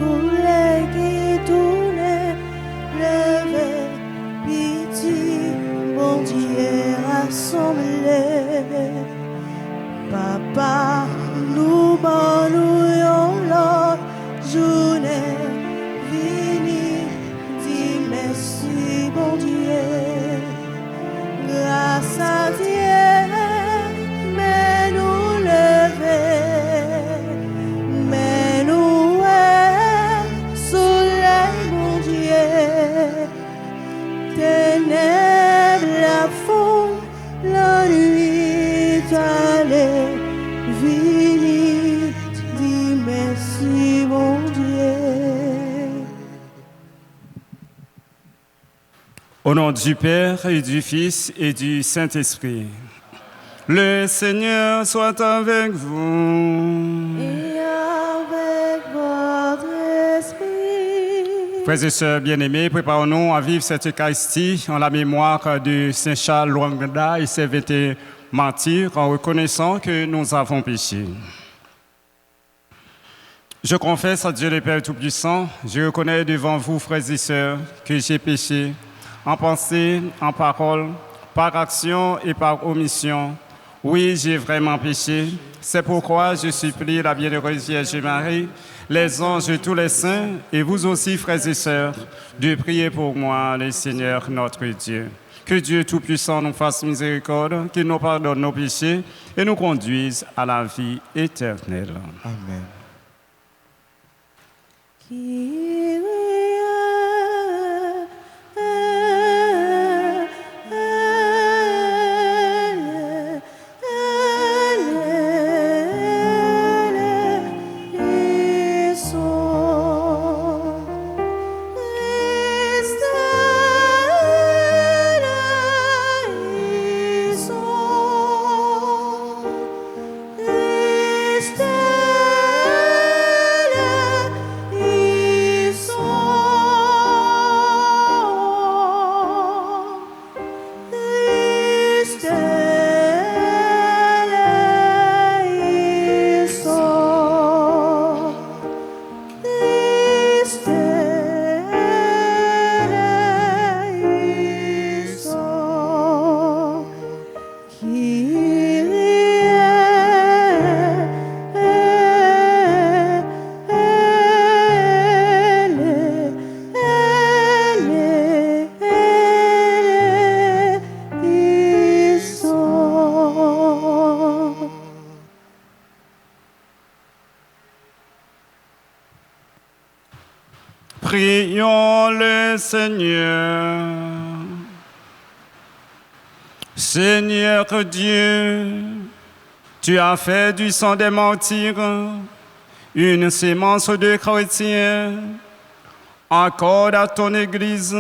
soleil qui tourne, levé, pitié, bon Dieu rassemblé. Papa, nous banouillons l'autre journée, vini, dis merci, bon Dieu. Grâce à Dieu, mais nous lever, mais nous soleil, mon Dieu, ténèbres la foule, la nuit allée, vini, dis merci, mon Dieu. Au nom du Père et du Fils et du Saint-Esprit, le Seigneur soit avec vous. Et avec votre esprit. Frères et sœurs bien-aimés, préparons-nous à vivre cette Eucharistie en la mémoire de Saint Charles Lwanga et ses 21 martyrs en reconnaissant que nous avons péché. Je confesse à Dieu le Père Tout-Puissant, je reconnais devant vous, frères et sœurs, que j'ai péché en pensée, en parole, par action et par omission. Oui, j'ai vraiment péché. C'est pourquoi je supplie la bienheureuse Vierge Marie, les anges et tous les saints, et vous aussi, frères et sœurs, de prier pour moi, le Seigneur notre Dieu. Que Dieu Tout-Puissant nous fasse miséricorde, qu'il nous pardonne nos péchés et nous conduise à la vie éternelle. Amen. Prions le Seigneur. Seigneur Dieu, tu as fait du sang des martyrs une sémence de chrétiens. Accorde à ton Église,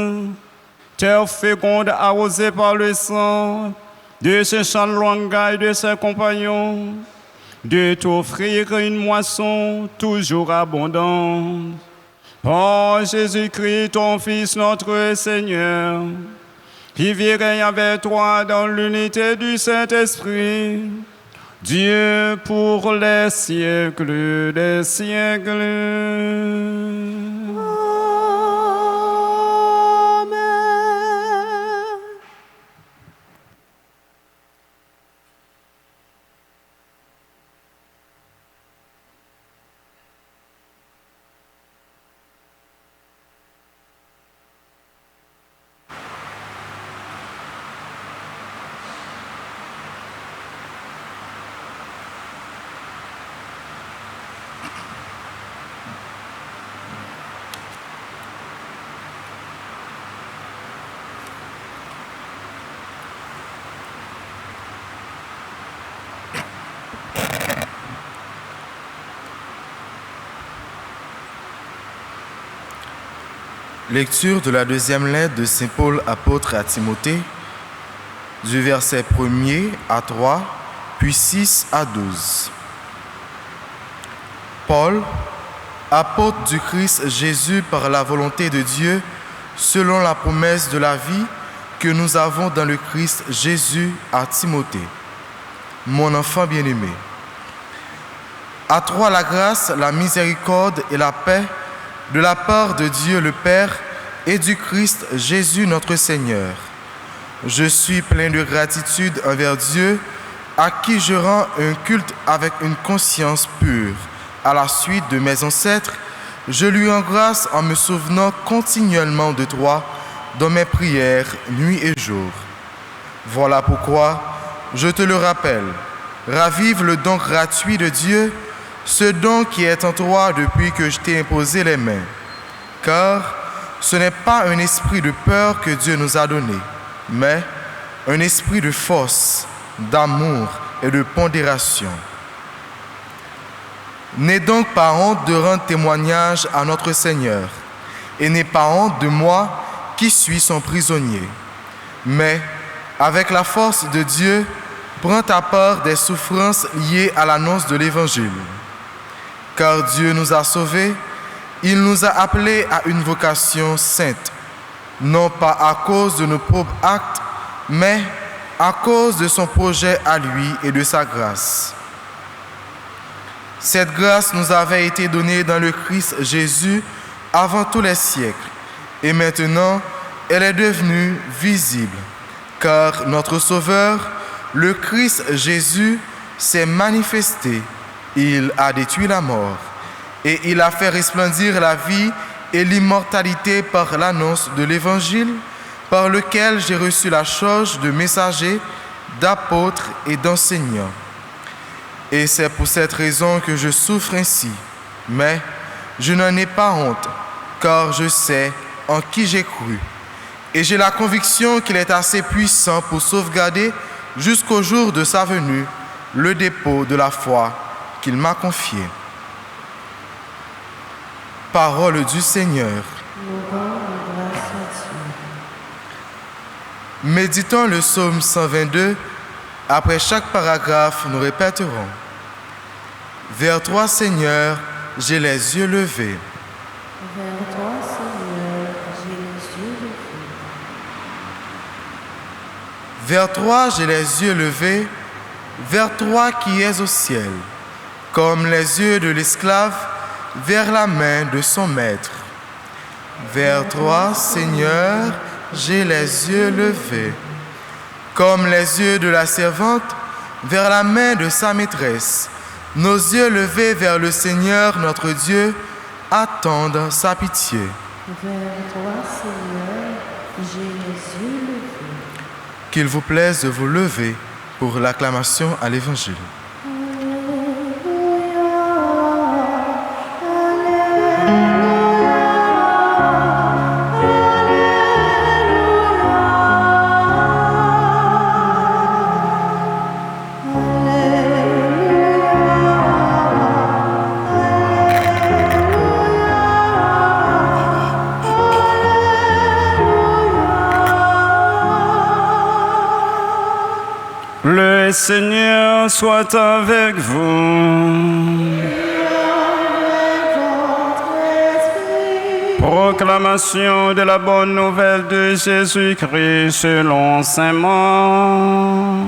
terre féconde arrosée par le sang de Saint Charles Lwanga et de ses compagnons, de t'offrir une moisson toujours abondante. Par Jésus-Christ, ton Fils, notre Seigneur, qui vit règne avec toi dans l'unité du Saint-Esprit, Dieu pour les siècles des siècles. Lecture de la deuxième lettre de Saint Paul apôtre à Timothée, du verset 1er à 3, puis 6 à 12. Paul, apôtre du Christ Jésus par la volonté de Dieu, selon la promesse de la vie que nous avons dans le Christ Jésus, à Timothée, mon enfant bien-aimé. À toi la grâce, la miséricorde et la paix de la part de Dieu le Père et du Christ Jésus notre Seigneur. Je suis plein de gratitude envers Dieu, à qui je rends un culte avec une conscience pure. À la suite de mes ancêtres, je lui rends grâce en me souvenant continuellement de toi dans mes prières, nuit et jour. Voilà pourquoi je te le rappelle. Ravive le don gratuit de Dieu, ce don qui est en toi depuis que je t'ai imposé les mains. Car ce n'est pas un esprit de peur que Dieu nous a donné, mais un esprit de force, d'amour et de pondération. N'aie donc pas honte de rendre témoignage à notre Seigneur, et n'aie pas honte de moi qui suis son prisonnier. Mais, avec la force de Dieu, prends ta part des souffrances liées à l'annonce de l'Évangile. Car Dieu nous a sauvés, il nous a appelés à une vocation sainte, non pas à cause de nos propres actes, mais à cause de son projet à lui et de sa grâce. Cette grâce nous avait été donnée dans le Christ Jésus avant tous les siècles, et maintenant elle est devenue visible, car notre Sauveur, le Christ Jésus, s'est manifesté. Il a détruit la mort, et il a fait resplendir la vie et l'immortalité par l'annonce de l'Évangile, par lequel j'ai reçu la charge de messager, d'apôtre et d'enseignant. Et c'est pour cette raison que je souffre ainsi. Mais je n'en ai pas honte, car je sais en qui j'ai cru. Et j'ai la conviction qu'il est assez puissant pour sauvegarder jusqu'au jour de sa venue le dépôt de la foi qu'il m'a confié. Parole du Seigneur. Méditons le psaume 122. Après chaque paragraphe, nous répéterons. Vers toi, Seigneur, j'ai les yeux levés. Vers toi, Seigneur, j'ai les yeux levés. Vers toi, j'ai les yeux levés, vers toi qui es au ciel, comme les yeux de l'esclave vers la main de son maître. Vers toi, Seigneur, j'ai les yeux levés, comme les yeux de la servante vers la main de sa maîtresse. Nos yeux levés vers le Seigneur notre Dieu attendent sa pitié. Vers toi, Seigneur, j'ai les yeux levés. Qu'il vous plaise de vous lever pour l'acclamation à l'Évangile. Le Seigneur soit avec vous. Proclamation de la bonne nouvelle de Jésus-Christ selon saint Marc.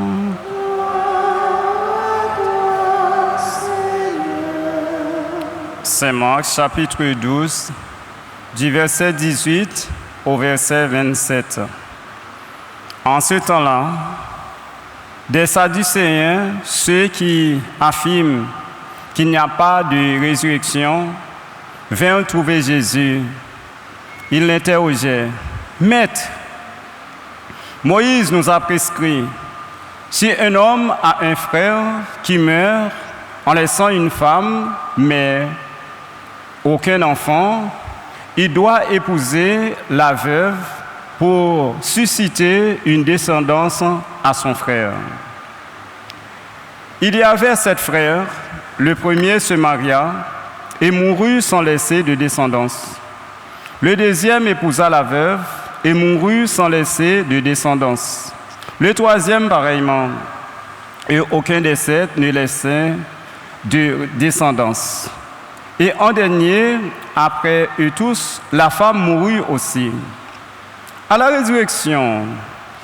Saint Marc, chapitre 12, du verset 18 au verset 27. En ce temps-là, des Sadducéens, ceux qui affirment qu'il n'y a pas de résurrection, vinrent trouver Jésus. Ils l'interrogeaient. « Maître, Moïse nous a prescrit, si un homme a un frère qui meurt en laissant une femme, mais aucun enfant, il doit épouser la veuve pour susciter une descendance à son frère. Il y avait 7 frères, le premier se maria et mourut sans laisser de descendance. Le deuxième épousa la veuve et mourut sans laisser de descendance. Le troisième pareillement, et aucun des 7 ne laissait de descendance. Et en dernier, après eux tous, la femme mourut aussi. À la résurrection,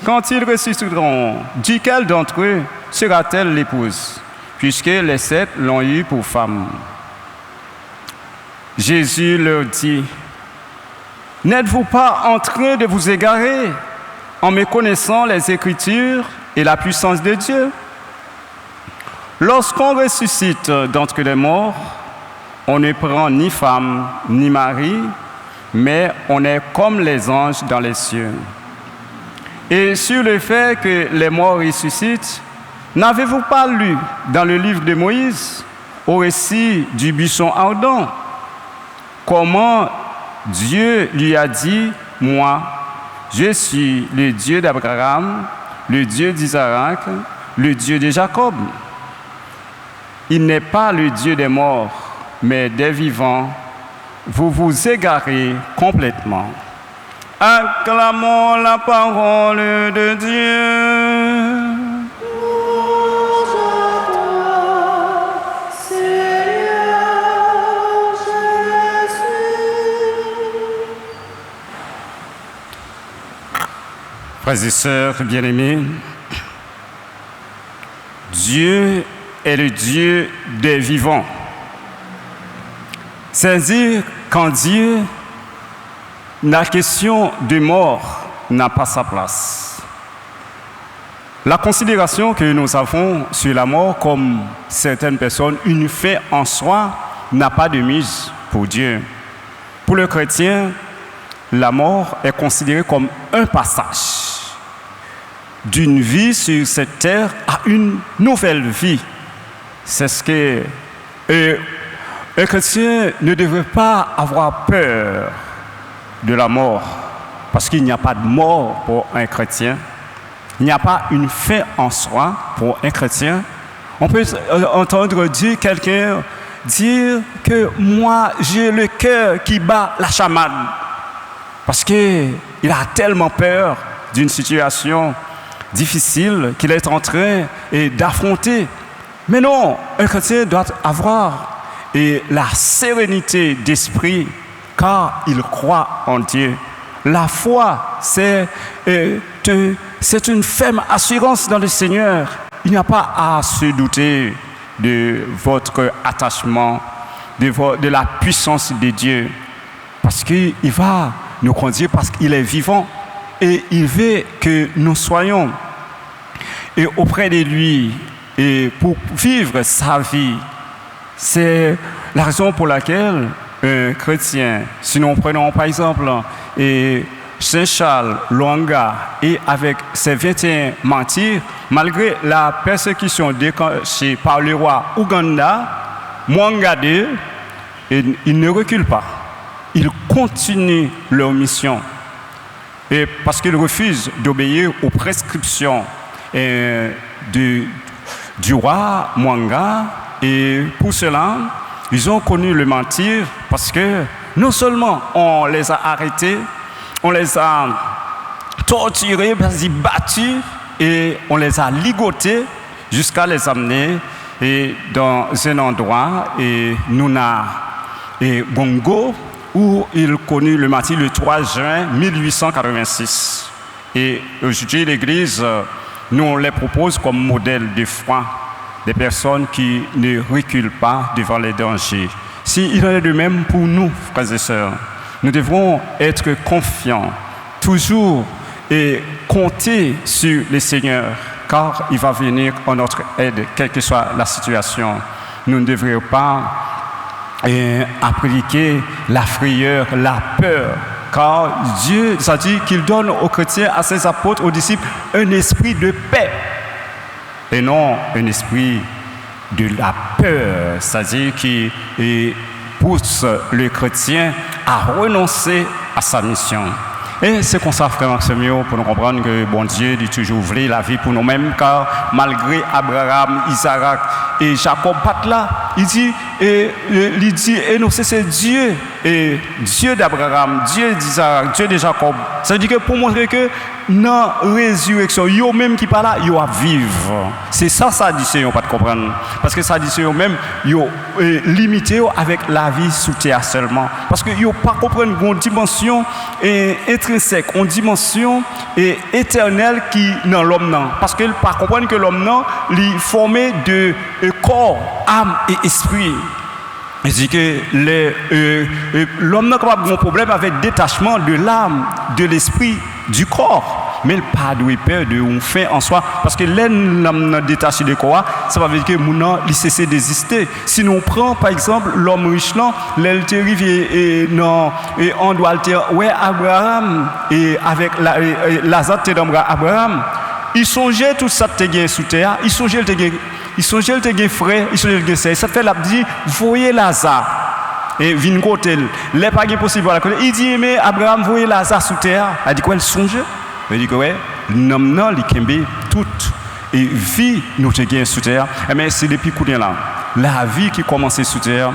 quand ils ressusciteront, duquel d'entre eux sera-t-elle l'épouse, puisque les 7 l'ont eue pour femme? Jésus leur dit, « N'êtes-vous pas en train de vous égarer en méconnaissant les Écritures et la puissance de Dieu? Lorsqu'on ressuscite d'entre les morts, on ne prend ni femme ni mari, mais on est comme les anges dans les cieux. Et sur le fait que les morts ressuscitent, n'avez-vous pas lu dans le livre de Moïse, au récit du buisson ardent, comment Dieu lui a dit, « Moi, je suis le Dieu d'Abraham, le Dieu d'Isaac, le Dieu de Jacob. » Il n'est pas le Dieu des morts, mais des vivants. Vous vous égarez complètement. Acclamons la parole de Dieu. Frères et sœurs bien-aimés, Dieu est le Dieu des vivants. C'est-à-dire qu'en Dieu, la question de mort n'a pas sa place. La considération que nous avons sur la mort, comme certaines personnes, une fin en soi, n'a pas de mise pour Dieu. Pour le chrétien, la mort est considérée comme un passage d'une vie sur cette terre à une nouvelle vie. C'est ce que un chrétien ne devrait pas avoir peur de la mort, parce qu'il n'y a pas de mort pour un chrétien. Il n'y a pas une fin en soi pour un chrétien. On peut entendre quelqu'un dire que moi, j'ai le cœur qui bat la chamade, parce qu'il a tellement peur d'une situation difficile qu'il est en train d'affronter. Mais non, un chrétien doit avoir la sérénité d'esprit, car il croit en Dieu. La foi, c'est une ferme assurance dans le Seigneur. Il n'y a pas à se douter de votre attachement, de la puissance de Dieu, parce qu'il va nous conduire, parce qu'il est vivant et il veut que nous soyons auprès de lui et pour vivre sa vie. C'est la raison pour laquelle un chrétien, si nous prenons par exemple Saint Charles Lwanga et avec ses 21 martyrs, malgré la persécution déclenchée par le roi Ouganda, Mwanga II, ils ne reculent pas. Ils continuent leur mission. Et parce qu'ils refusent d'obéir aux prescriptions du roi Mwanga. Et pour cela, ils ont connu le martyre parce que non seulement on les a arrêtés, on les a torturés, battus et on les a ligotés jusqu'à les amener dans un endroit, Nuna et Bongo, où ils connurent le martyre le 3 juin 1886. Et aujourd'hui, l'Église nous les propose comme modèle de foi, des personnes qui ne reculent pas devant les dangers. S'il en est de même pour nous, frères et sœurs, nous devrons être confiants, toujours et compter sur le Seigneur, car il va venir en notre aide, quelle que soit la situation. Nous ne devrions pas appliquer la frayeur, la peur, car Dieu a dit qu'il donne aux chrétiens, à ses apôtres, aux disciples, un esprit de paix et non un esprit de la peur, c'est-à-dire qui pousse le chrétien à renoncer à sa mission. Et c'est comme ça, frère Maximien, pour nous comprendre que bon Dieu dit toujours voulu la vie pour nous-mêmes, car malgré Abraham, Isaac et Jacob pas là, il dit, et nous c'est Dieu, et Dieu d'Abraham, Dieu d'Isaac, Dieu de Jacob. Ça veut dire que pour montrer que dans la résurrection, yo même qui pas là, yo à vivre. C'est ça, ça dit Seigneur, pas de comprendre. Parce que ça dit Seigneur même, yo limité avec la vie sous terre seulement. Parce que yo pas comprendre une dimension intrinsèque, une dimension éternelle qui dans l'homme non. Parce que pas comprendre que l'homme non, il est formé de corps, âme et esprit. Il dit que l'homme n'a pas de problème avec le détachement de l'âme, de l'esprit, du corps. Mais il n'a pas de peur de on fait en soi. Parce que l'homme détaché du corps, ça va dire que mon il cesse d'exister. Si nous prenons par exemple l'homme riche, l'elle arrive et on doit le dire, ouais, Abraham, et avec Lazare, Abraham, il songeait tout ça que tu as sous terre, il songeait le frère, il songeait le sœur. Ça fait la dit, voyez Lazare. Et vin côté, n'est pas possible à la côté. Il dit mais Abraham voyez Lazare sous terre. Il dit quoi, il songe? Il dit que ouais, l'homme non, il kembe toute et vie nous te gagne sous terre. Mais c'est depuis coup là. La vie qui commence sous terre,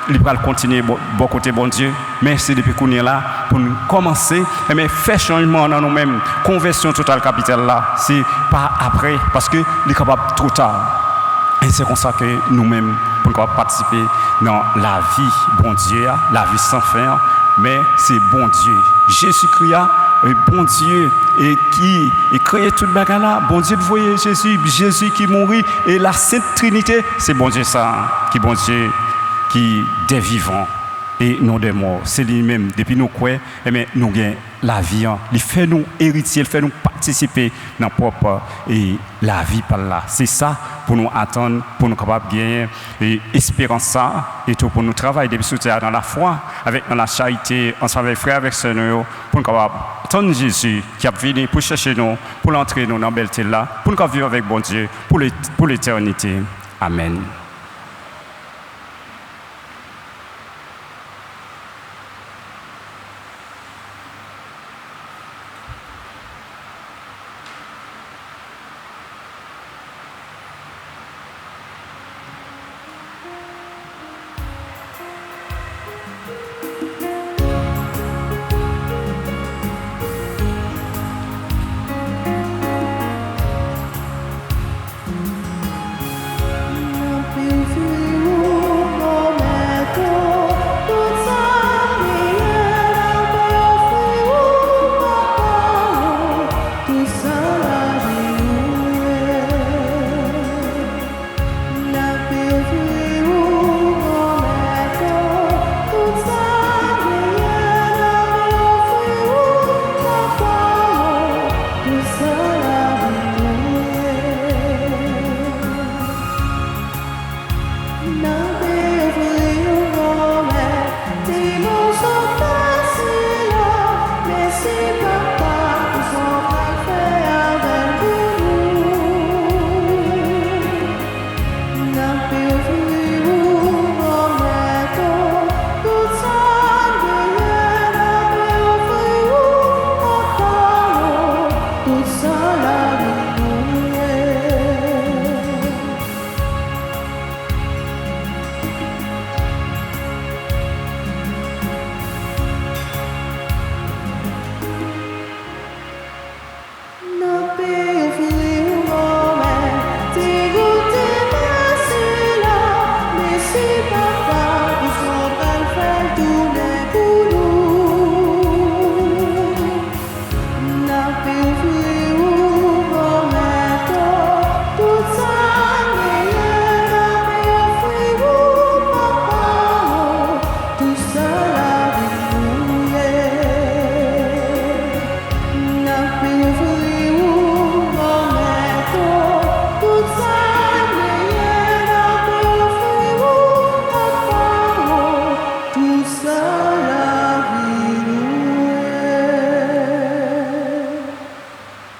il va continuer bon côté bon Dieu. Mais c'est depuis coup là pour nous commencer mais faire changement dans nous-mêmes, conversion totale capitale là, c'est pas après parce que il est capable trop tard. Et c'est comme ça que nous-mêmes, pour pouvoir participer dans la vie, bon Dieu, la vie sans fin, mais c'est bon Dieu. Jésus-Christ, bon Dieu, et qui crée toute bagarre là, bon Dieu, vous voyez Jésus qui mourit, et la Sainte Trinité, c'est bon Dieu ça, qui bon Dieu, qui des vivants et non des morts. C'est lui-même, depuis nous quoi, nous gagnons la vie, il fait nous héritiers, il fait nous participer dans propre et la vie par là. C'est ça pour nous attendre, pour nous capables de gagner et espérance ça et tout pour nous travailler depuis sous terre dans la foi, avec dans la charité, ensemble avec frères, avec sœurs, pour nous capables attendre Jésus qui a venu pour chercher nous, pour l'entrer nous dans la belle terre là, pour nous vivre avec bon Dieu pour l'éternité. Amen.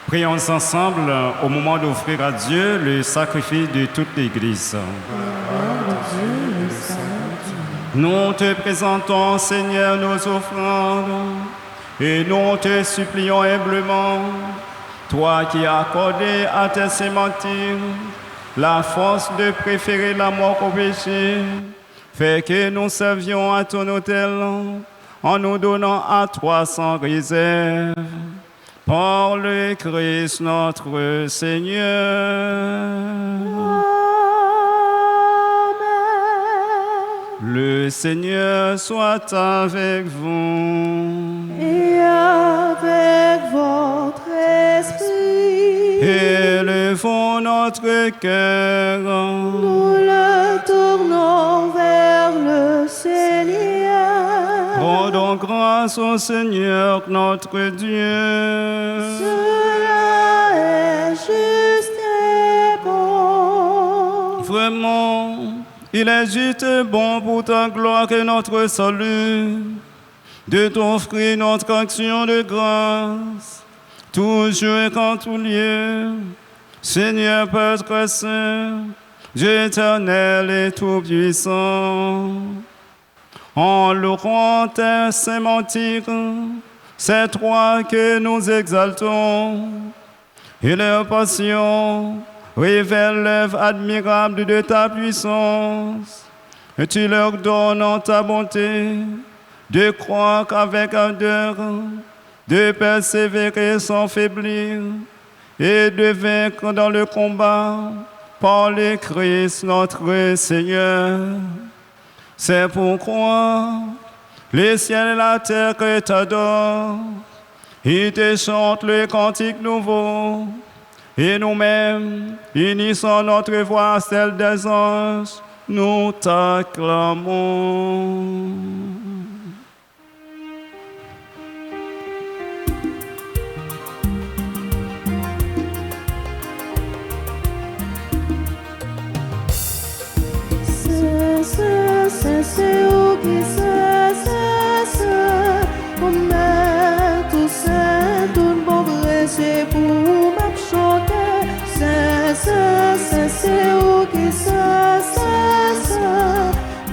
Prions ensemble au moment d'offrir à Dieu le sacrifice de toute l'Église. Nous te présentons, Seigneur, nos offrandes et nous te supplions humblement, toi qui as accordé à tes saints martyrs la force de préférer la mort au péché, fais que nous servions à ton autel en nous donnant à toi sans réserve. Par le Christ notre Seigneur. Amen. Le Seigneur soit avec vous. Et avec votre esprit. Élevons notre cœur. Nous le tournons vers le Rendons grâce au Seigneur notre Dieu. Cela est juste et bon. Vraiment, il est juste et bon pour ta gloire et notre salut de t'offrir notre action de grâce, toujours et en tout lieu. Seigneur Père très saint, Dieu éternel et tout-puissant, en louant tes saints martyrs, c'est toi que nous exaltons, et leur passion révèle l'œuvre admirable de ta puissance, et tu leur donnes en ta bonté de croire qu'avec ardeur, de persévérer sans faiblir, et de vaincre dans le combat par le Christ notre Seigneur. C'est pourquoi les ciels et la terre que t'adorent, ils te chantent le cantique nouveau, et nous-mêmes, unissant notre voix à celle des anges, nous t'acclamons. C'est où qui c'est, on met tout ça, tout le bon vrai, c'est pour m'abchanter. C'est où qui c'est,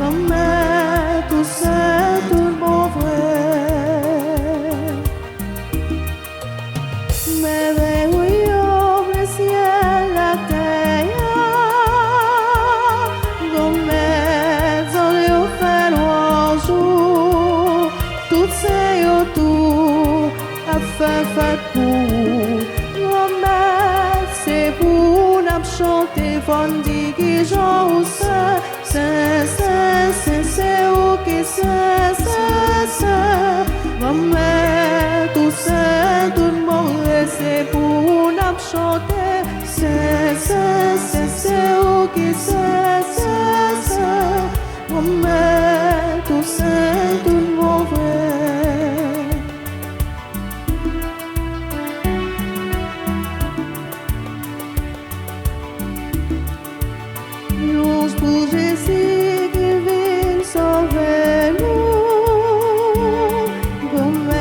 on met tout ça, tout le bon vrai. Mais oui, oh, le ciel, la terre. Fait pour c'est pour nous chanter fondi qui joue c'est où qui c'est tout ça tout le monde c'est pour nous chanter c'est où qui c'est tout ça tout le monde pour Jésus qui vient sauver nous, comme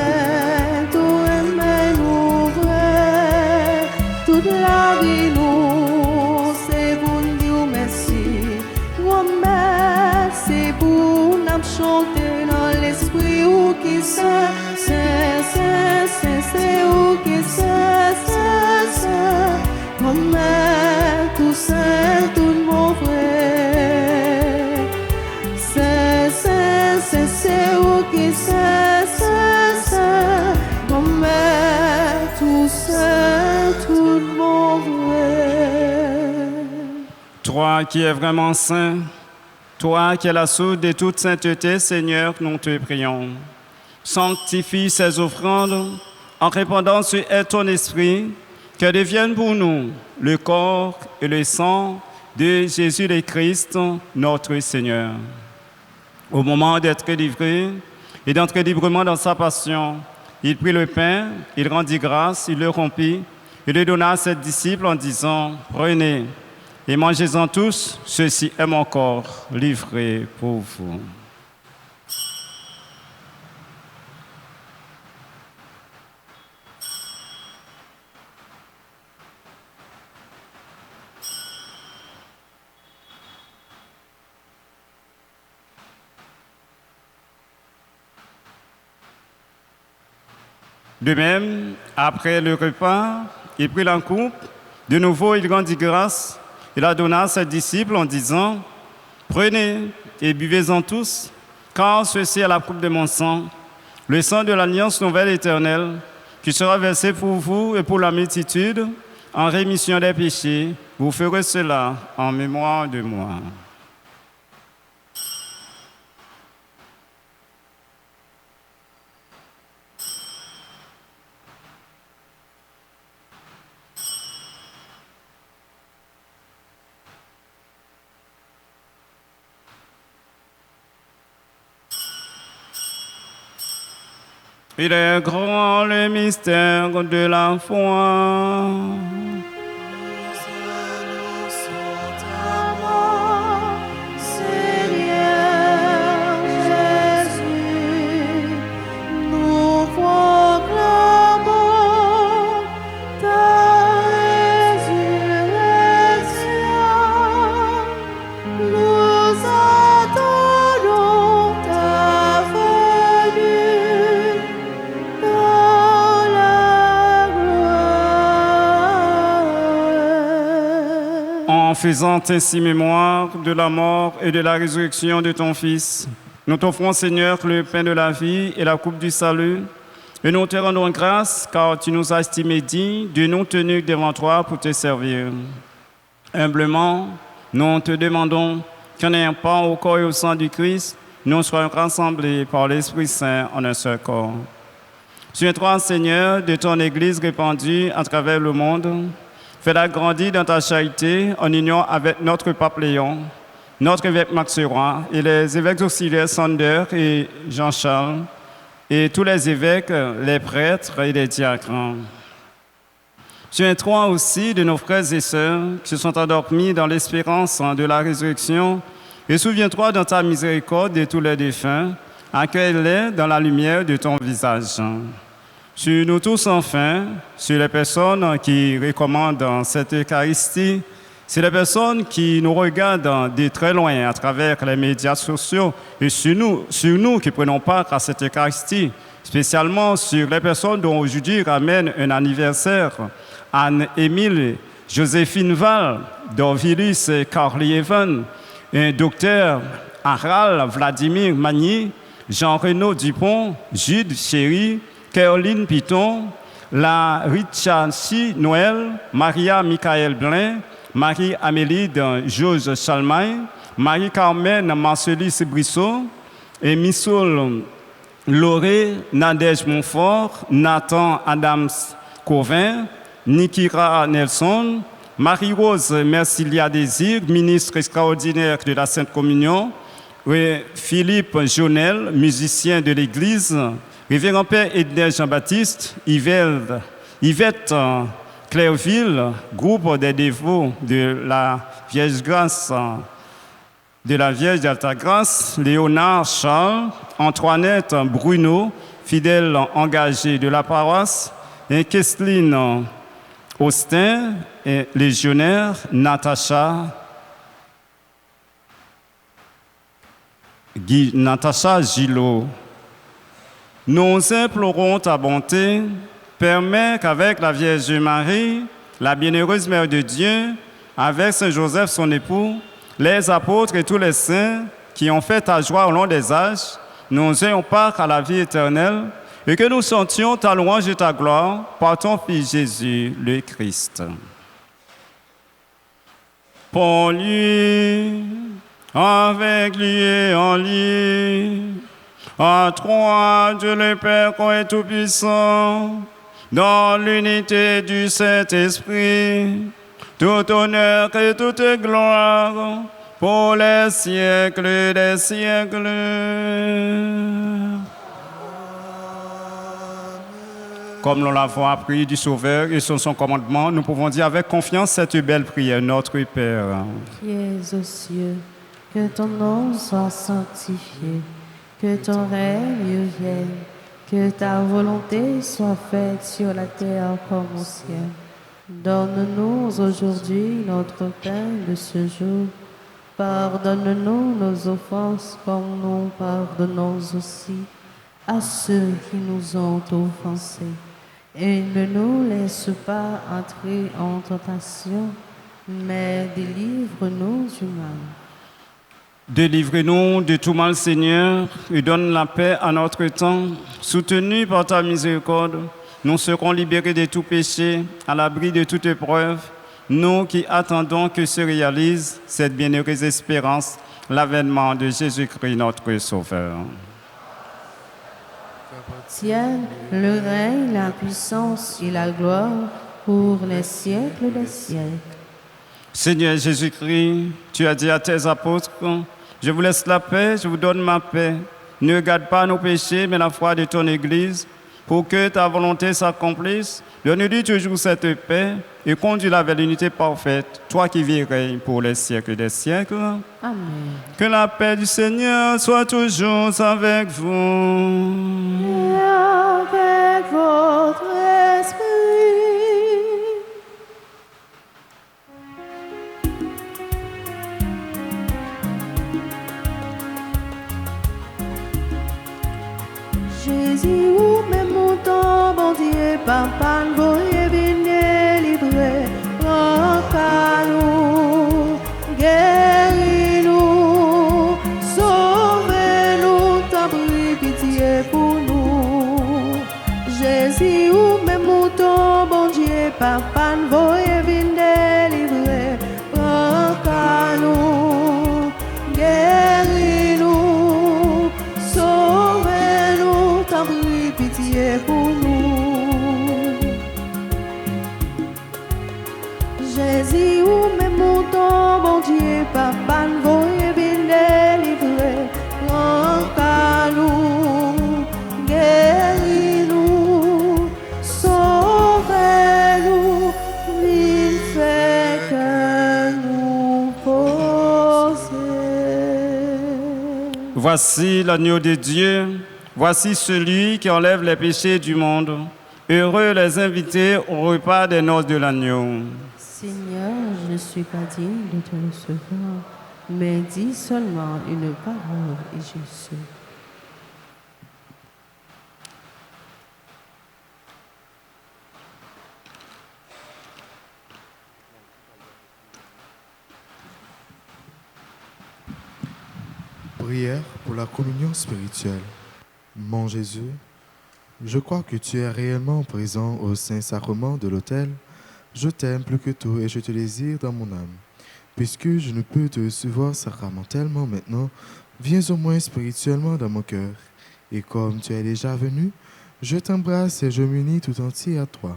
tout aimé nous vrai, toute la vie nous, c'est pour nous merci, c'est pour nous chanter dans l'esprit où qui c'est où qui c'est, comme tout ça, tout le monde vrai. C'est où qui c'est, comme tout ça, tout le monde vrai. Toi qui es vraiment saint, toi qui es la source de toute sainteté, Seigneur, nous te prions. Sanctifie ces offrandes en répandant sur elle ton esprit, que deviennent pour nous le corps et le sang de Jésus le Christ, notre Seigneur. Au moment d'être livré et d'entrer librement dans sa passion, il prit le pain, il rendit grâce, il le rompit, il le donna à ses disciples en disant « Prenez et mangez-en tous, ceci est mon corps livré pour vous. » De même, après le repas, il prit la coupe. De nouveau, il rendit grâce. Il la donna à ses disciples en disant « Prenez et buvez-en tous, car ceci est la coupe de mon sang, le sang de l'alliance nouvelle éternelle, qui sera versé pour vous et pour la multitude en rémission des péchés. Vous ferez cela en mémoire de moi. » Il est grand le mystère de la foi. En faisant ainsi mémoire de la mort et de la résurrection de ton Fils, nous t'offrons, Seigneur, le pain de la vie et la coupe du salut, et nous te rendons grâce car tu nous as estimés dignes de nous tenir devant toi pour te servir. Humblement, nous te demandons qu'en ayant part au corps et au sang du Christ, nous soyons rassemblés par l'Esprit Saint en un seul corps. Souviens-toi, Seigneur, de ton Église répandue à travers le monde. Fais-la grandir dans ta charité en union avec notre pape Léon, notre évêque Max-Roy et les évêques auxiliaires Sander et Jean-Charles, et tous les évêques, les prêtres et les diacres. Souviens-toi aussi de nos frères et sœurs qui se sont endormis dans l'espérance de la résurrection, et souviens-toi dans ta miséricorde de tous les défunts, accueille-les dans la lumière de ton visage. Sur nous tous enfin, sur les personnes qui recommandent cette Eucharistie, sur les personnes qui nous regardent de très loin à travers les médias sociaux, et sur nous qui prenons part à cette Eucharistie, spécialement sur les personnes dont aujourd'hui ramène un anniversaire, Anne-Émile, Joséphine Val, Dorvilus Carly-Evan, un docteur Aral Vladimir Magny, Jean-Renaud Dupont, Jude Chéry, Caroline Piton, la Richard Noël, Maria Michael Blain, Marie-Amélide Georges Chalmain, Marie-Carmen Marcelis Brissot, et Missoul Lauré Nadège Montfort, Nathan Adams Covin, Nikira Nelson, Marie-Rose Mercilia Désir, ministre extraordinaire de la Sainte Communion, et Philippe Jonel, musicien de l'Église, Révérend Père Edner Jean-Baptiste, Yvette Clairville, groupe des dévots de la Vierge Grâce, de la Vierge d'Alta Grâce, Léonard Charles, Antoinette Bruno, fidèle engagé de la paroisse, et Kesseline Austin, et légionnaire, Natacha Gillot. Nous implorons ta bonté, permets qu'avec la Vierge Marie, la bienheureuse Mère de Dieu, avec Saint Joseph son époux, les apôtres et tous les saints qui ont fait ta joie au long des âges, nous ayons part à la vie éternelle et que nous sentions ta louange et ta gloire par ton Fils Jésus, le Christ. Pour lui, avec lui et en lui, à trois, Dieu le Père et Tout-Puissant, dans l'unité du Saint-Esprit, tout honneur et toute gloire, pour les siècles des siècles. Comme nous l'avons appris du Sauveur et sur son commandement, nous pouvons dire avec confiance cette belle prière, notre Père. Qui es aux cieux, que ton nom soit sanctifié, que ton règne vienne, que ta volonté soit faite sur la terre comme au ciel. Donne-nous aujourd'hui notre pain de ce jour. Pardonne-nous nos offenses comme nous pardonnons aussi à ceux qui nous ont offensés. Et ne nous laisse pas entrer en tentation, mais délivre-nous du mal. Délivre-nous de tout mal, Seigneur, et donne la paix à notre temps. Soutenus par ta miséricorde, nous serons libérés de tout péché, à l'abri de toute épreuve, nous qui attendons que se réalise cette bienheureuse espérance, l'avènement de Jésus-Christ, notre Sauveur. Tienne le règne, la puissance et la gloire pour les siècles des siècles. Seigneur Jésus-Christ, tu as dit à tes apôtres, je vous laisse la paix, je vous donne ma paix. Ne regarde pas nos péchés, mais la foi de ton Église. pour que ta volonté s'accomplisse. Donne-lui toujours cette paix et conduis-la vers l'unité parfaite, toi qui vis et règnes pour les siècles des siècles. Amen. Que la paix du Seigneur soit toujours avec vous. Et avec votre esprit. Jésus, ou même mon temps, bon Dieu, papa, voyez venir livrer, nous, guéris-nous, sauvez-nous, t'as pris pitié pour nous. Jésus, ou même mon temps, bon Dieu, papa, voyez venir livrer, nous, guéris-nous, sauvez-nous, t'as pris pitié pour nous. Jésus, ou même mon temps, bon Dieu, papa, voyez bien délivrer, nous, guéris-nous, sauvez-nous, il fait que nous posséder. Voici l'agneau de Dieu, voici celui qui enlève les péchés du monde. Heureux les invités au repas des noces de l'agneau. Seigneur, je ne suis pas digne de te recevoir, mais dis seulement une parole et je suis. Prière pour la communion spirituelle. Mon Jésus, je crois que tu es réellement présent au Saint-Sacrement de l'autel. Je t'aime plus que tout et je te désire dans mon âme. Puisque je ne peux te recevoir sacramentellement maintenant, viens au moins spirituellement dans mon cœur. Et comme tu es déjà venu, je t'embrasse et je m'unis tout entier à toi.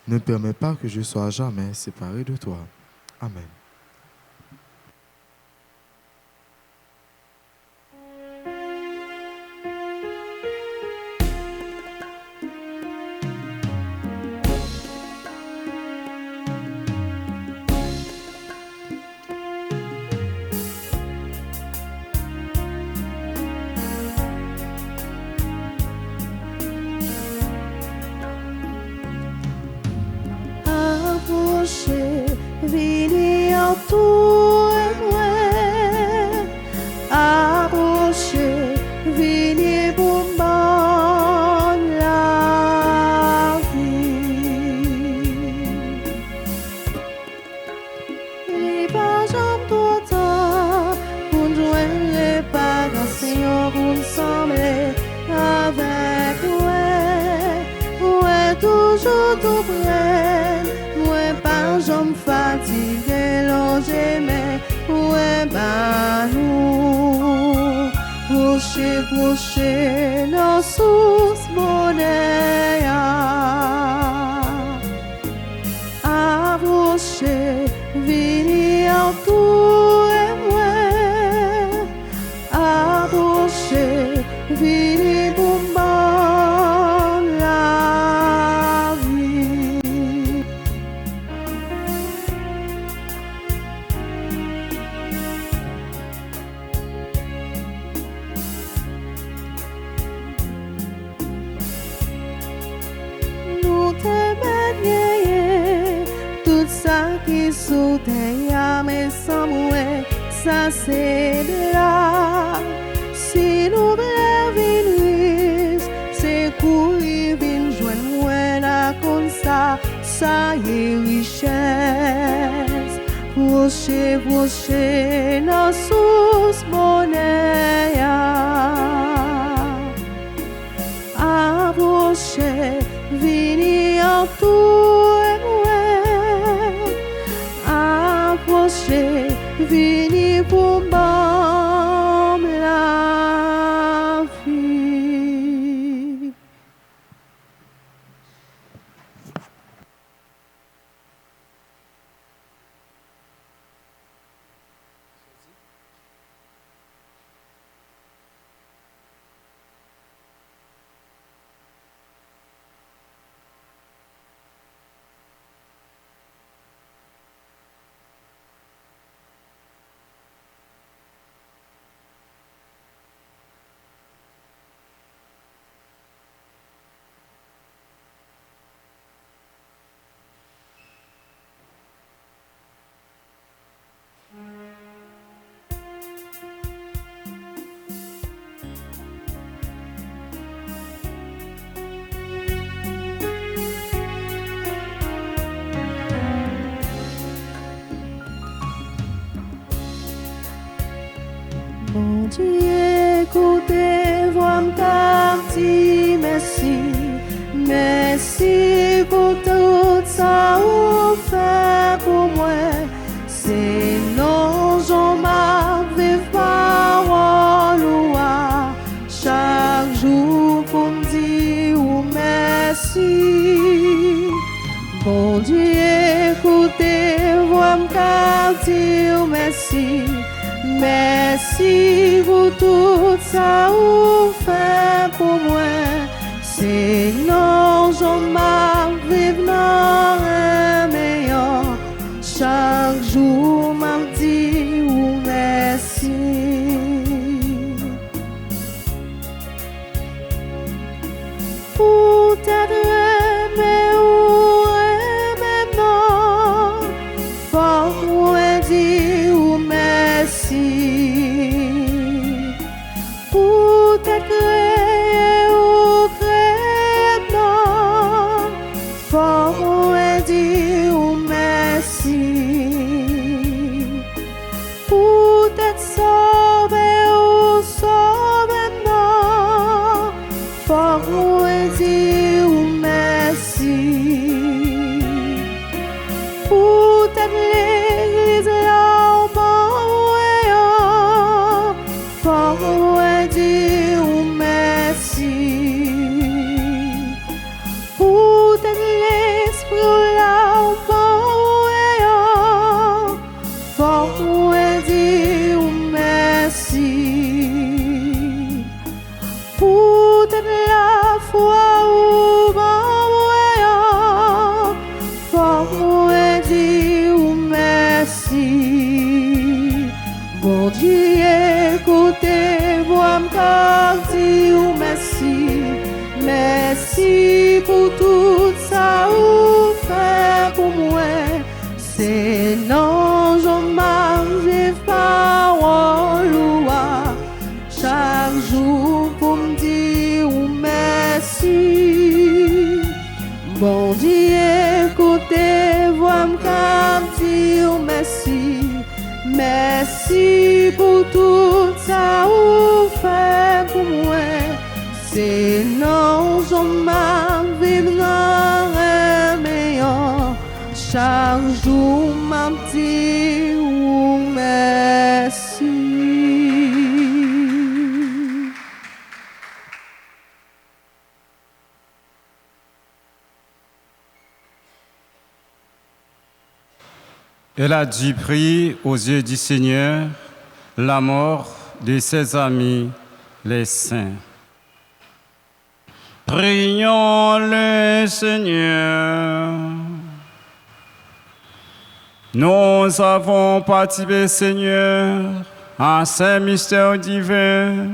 Ne permets pas que je sois jamais séparé de toi. Amen. Approchez, venez autour de moi. Approchez, venez pour moi la vie. Les pages en tout temps, pour nous joindre les pas dans Seigneur, pour nous sembler avec moi. Ouais, toujours tout près. Ouais, pas j'en fatigué, longé, mais ouais, bah nous. Coucher, coucher, nos sources bonheur. Approchez, venez autour de moi. Approchez, venez pour moi la vie. Nous t'aimons, tout ça qui soutient, mais sans moi, ça c'est là. Si nous voulons venir, c'est courir, venir joindre moi là comme ça y est richesse. Approchez, approchez, nos sources bonheur. Approchez, venez autour de moi. Approchez, venez pour moi la vie. Dieu, écoutez, vois-moi partir, merci. Merci pour tout ça vous fait pour moi. C'est non, j'en m'arrive parole ou chaque jour pour me dire merci. Bon Dieu, écoutez, vois-moi dire merci. Merci pour tout ça vous fait pour moi. C'est non, j'en m'arrive dans un meilleur. Chaque jour, m'a dit merci. Pour t'aimer ou maintenant, faut moi dire merci. Pour t'aimer ou maintenant, faut moi dire merci. Pour t'être sauvé ou sauvé non, faut moi dire merci. Pour t'être l'église là faut moi dire merci. Pour t'être l'esprit là faut moi dire merci. Pour t'être la foi ou faut moi dire merci. Bon Dieu, écoutez, vois-moi dire merci. Merci pour tout ça vous fait pour moi. C'est non, j'en m'arrive parole ou chaque jour pour me dire merci. Bon Dieu, écoutez, vois-moi dire merci. Merci pour tout ça vous fait pour moi. C'est non, j'en m'arrive dans un meilleur. Chaque jour, m'a dit merci. Elle a dû prier aux yeux du Seigneur la mort de ses amis, les saints. Prions le Seigneur. Nous avons participé, Seigneur, à ces mystères divins,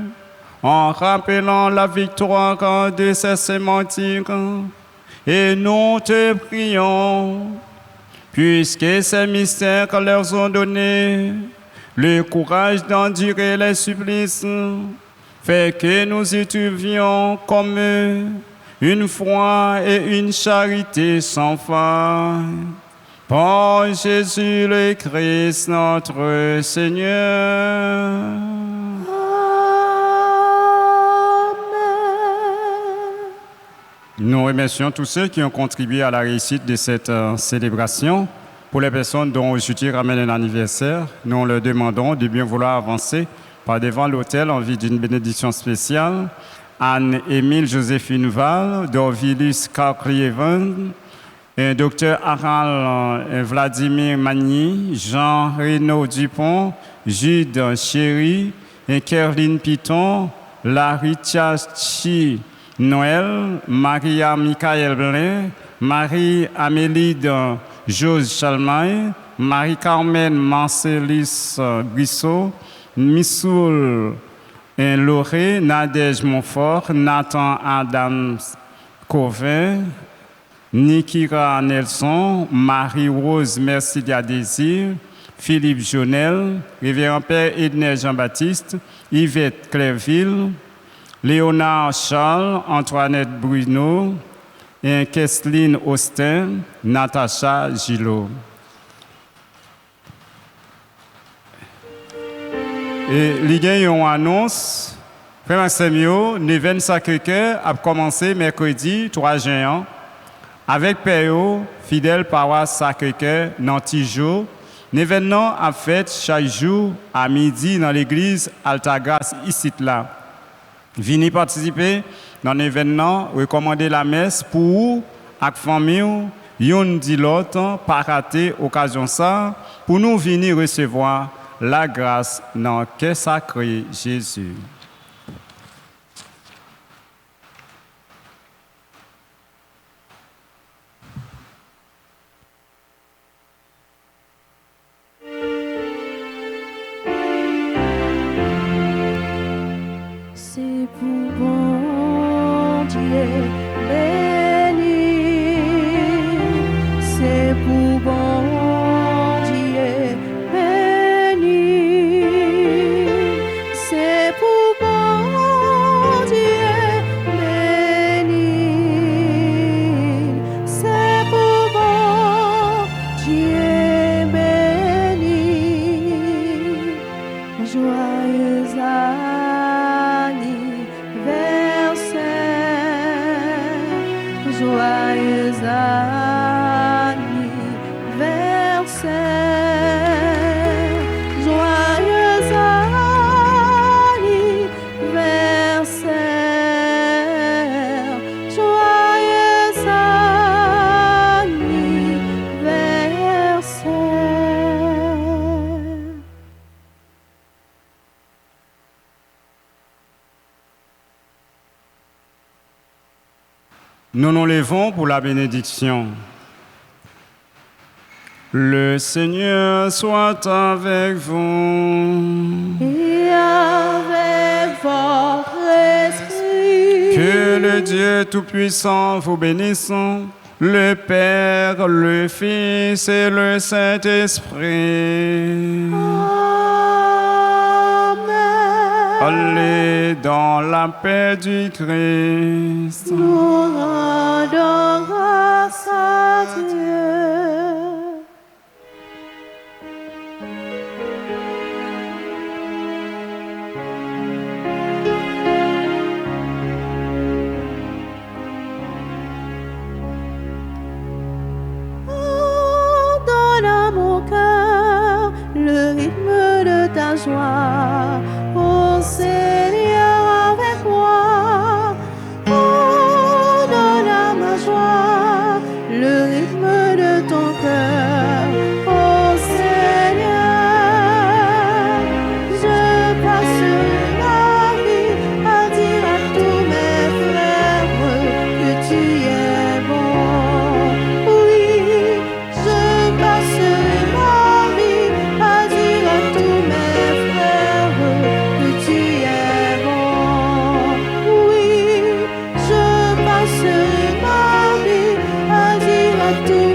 en rappelant la victoire de ces saints martyrs. Et nous te prions, puisque ces mystères leur ont donné le courage d'endurer les supplices, fait que nous y trouvions comme eux une foi et une charité sans faille. Par Jésus le Christ, notre Seigneur. Amen. Nous remercions tous ceux qui ont contribué à la réussite de cette célébration. Pour les personnes dont aujourd'hui ramène un anniversaire, nous leur demandons de bien vouloir avancer par devant l'autel en vue d'une bénédiction spéciale. Anne-Émile Joséphine Val, Dorvilus Carclieven, Dr Harald Vladimir Magny, Jean-Renaud Dupont, Jude Chéry, Kerline Piton, Larry Chi Noël, Maria Michael Blin, Marie-Amélide Jose Chalmaille, Marie-Carmen Marcelis Brissot, Missoul Loré, Nadège Montfort, Nathan Adams Covin, Nikira Nelson, Marie-Rose Mercidia Désir, Philippe Jonel, Révérend Père Edner Jean-Baptiste, Yvette Clerville, Léonard Charles, Antoinette Bruno, et Kesseline Austin, Natacha Gillot. Et il y a une annonce, frère Maxime, l'événement Sacré-Cœur a commencé mercredi 3 juin avec Péo, fidèle paroisse Sacré-Cœur, dans Tijo. L'événement a fait chaque jour à midi dans l'église Altagrace, ici là. Venez participer dans l'événement, recommander la messe pour vous, avec famille, yon dit l'autre, pas rater occasion ça, pour nous venir recevoir la grâce dans le cœur sacré Jésus. C'est pour bon Dieu béni, c'est pour bon Dieu béni, c'est pour bon Dieu béni, c'est pour bon Dieu béni, joyeux joyeux anniversaire, joyeux anniversaire, joyeux anniversaire. Nous nous levons pour la bénédiction. Le Seigneur soit avec vous. Et avec votre esprit. Que le Dieu Tout-Puissant vous bénisse, le Père, le Fils et le Saint-Esprit. Allez dans la paix du Christ. Nous rendons grâce à Dieu. Donne à mon cœur le rythme de ta joie. Oh Seigneur, avec moi, oh, donne à ma joie le rythme de ton cœur. Oh Seigneur, je passerai ma vie à dire à tous mes frères que tu es bon. Oui, je passerai ma vie à dire à tous mes frères que tu es bon. Oui, je passerai ma vie à dire à tous